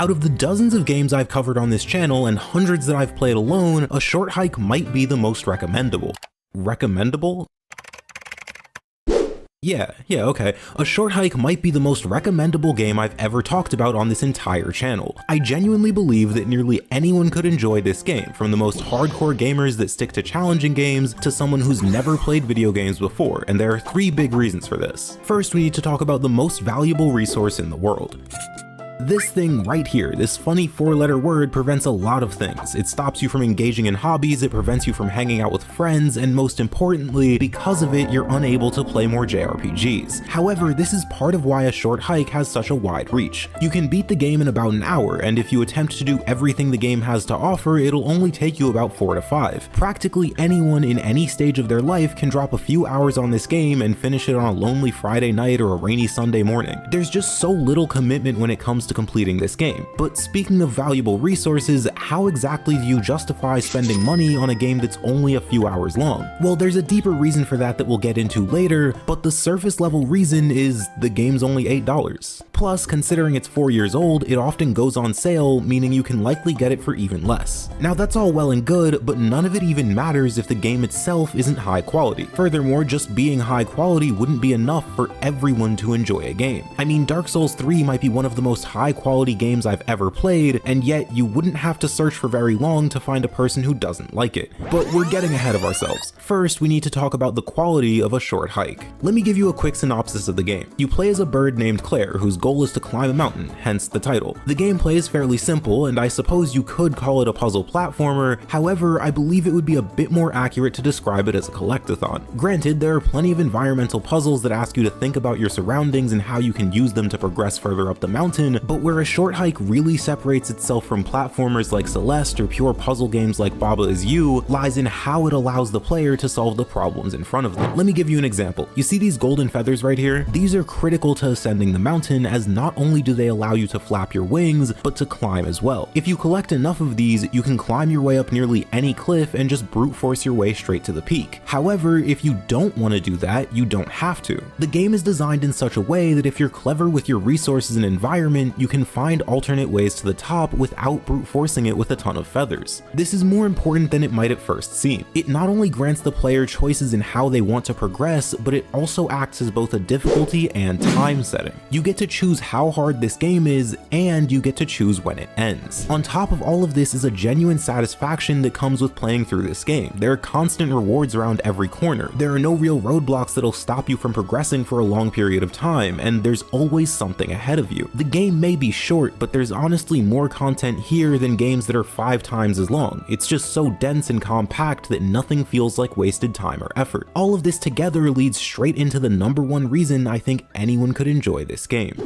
Out of the dozens of games I've covered on this channel and hundreds that I've played alone, A Short Hike might be the most recommendable. Recommendable? Yeah, okay. A Short Hike might be the most recommendable game I've ever talked about on this entire channel. I genuinely believe that nearly anyone could enjoy this game, from the most hardcore gamers that stick to challenging games to someone who's never played video games before, and there are 3 big reasons for this. First, we need to talk about the most valuable resource in the world. This thing right here, this funny 4-letter word, prevents a lot of things. It stops you from engaging in hobbies, it prevents you from hanging out with friends, and most importantly, because of it, you're unable to play more JRPGs. However, this is part of why A Short Hike has such a wide reach. You can beat the game in about an hour, and if you attempt to do everything the game has to offer, it'll only take you about 4 to 5. Practically anyone in any stage of their life can drop a few hours on this game and finish it on a lonely Friday night or a rainy Sunday morning. There's just so little commitment when it comes to completing this game. But speaking of valuable resources, how exactly do you justify spending money on a game that's only a few hours long? Well, there's a deeper reason for that we'll get into later, but the surface level reason is the game's only $8. Plus, considering it's 4 years old, it often goes on sale, meaning you can likely get it for even less. Now that's all well and good, but none of it even matters if the game itself isn't high quality. Furthermore, just being high quality wouldn't be enough for everyone to enjoy a game. I mean, Dark Souls 3 might be one of the most high quality games I've ever played, and yet you wouldn't have to search for very long to find a person who doesn't like it. But we're getting ahead of ourselves. First, we need to talk about the quality of A Short Hike. Let me give you a quick synopsis of the game. You play as a bird named Claire, whose goal is to climb a mountain, hence the title. The gameplay is fairly simple, and I suppose you could call it a puzzle platformer. However, I believe it would be a bit more accurate to describe it as a collectathon. Granted, there are plenty of environmental puzzles that ask you to think about your surroundings and how you can use them to progress further up the mountain, but where A Short Hike really separates itself from platformers like Celeste or pure puzzle games like Baba Is You lies in how it allows the player to solve the problems in front of them. Let me give you an example. You see these golden feathers right here? These are critical to ascending the mountain, as not only do they allow you to flap your wings, but to climb as well. If you collect enough of these, you can climb your way up nearly any cliff and just brute force your way straight to the peak. However, if you don't want to do that, you don't have to. The game is designed in such a way that if you're clever with your resources and environment, you can find alternate ways to the top without brute forcing it with a ton of feathers. This is more important than it might at first seem. It not only grants the player choices in how they want to progress, but it also acts as both a difficulty and time setting. You get to choose how hard this game is, and you get to choose when it ends. On top of all of this is a genuine satisfaction that comes with playing through this game. There are constant rewards around every corner. There are no real roadblocks that'll stop you from progressing for a long period of time, and there's always something ahead of you. The game may be short, but there's honestly more content here than games that are 5 times as long. It's just so dense and compact that nothing feels like wasted time or effort. All of this together leads straight into the #1 reason I think anyone could enjoy this game.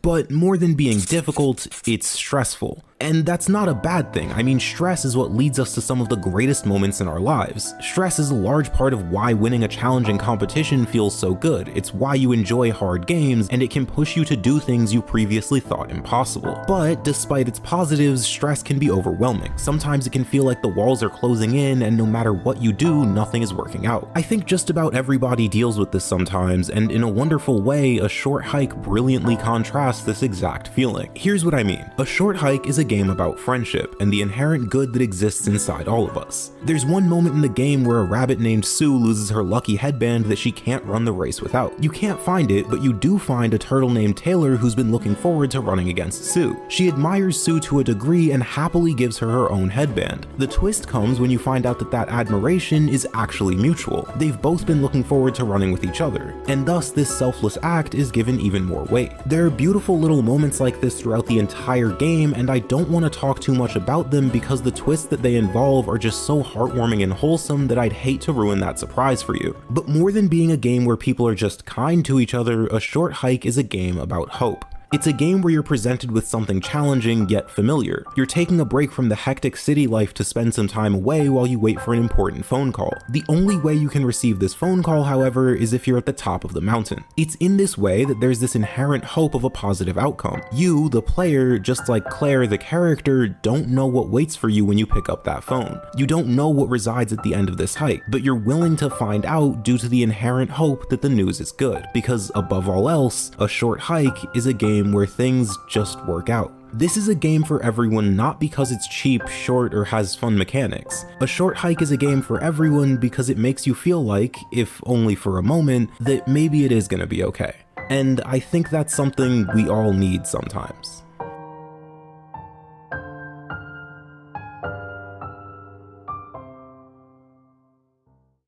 But more than being difficult, it's stressful. And that's not a bad thing. I mean, stress is what leads us to some of the greatest moments in our lives. Stress is a large part of why winning a challenging competition feels so good. It's why you enjoy hard games, and it can push you to do things you previously thought impossible. But despite its positives, stress can be overwhelming. Sometimes it can feel like the walls are closing in, and no matter what you do, nothing is working out. I think just about everybody deals with this sometimes, and in a wonderful way, A Short Hike brilliantly contrasts this exact feeling. Here's what I mean. A Short Hike is a game about friendship and the inherent good that exists inside all of us. There's one moment in the game where a rabbit named Sue loses her lucky headband that she can't run the race without. You can't find it, but you do find a turtle named Taylor who's been looking forward to running against Sue. She admires Sue to a degree and happily gives her her own headband. The twist comes when you find out that admiration is actually mutual. They've both been looking forward to running with each other, and thus this selfless act is given even more weight. There are beautiful little moments like this throughout the entire game, and I don't want to talk too much about them because the twists that they involve are just so heartwarming and wholesome that I'd hate to ruin that surprise for you. But more than being a game where people are just kind to each other, A Short Hike is a game about hope. It's a game where you're presented with something challenging yet familiar. You're taking a break from the hectic city life to spend some time away while you wait for an important phone call. The only way you can receive this phone call, however, is if you're at the top of the mountain. It's in this way that there's this inherent hope of a positive outcome. You, the player, just like Claire, the character, don't know what waits for you when you pick up that phone. You don't know what resides at the end of this hike, but you're willing to find out due to the inherent hope that the news is good. Because above all else, A Short Hike is a game where things just work out. This is a game for everyone not because it's cheap, short, or has fun mechanics. A Short Hike is a game for everyone because it makes you feel like, if only for a moment, that maybe it is gonna be okay. And I think that's something we all need sometimes.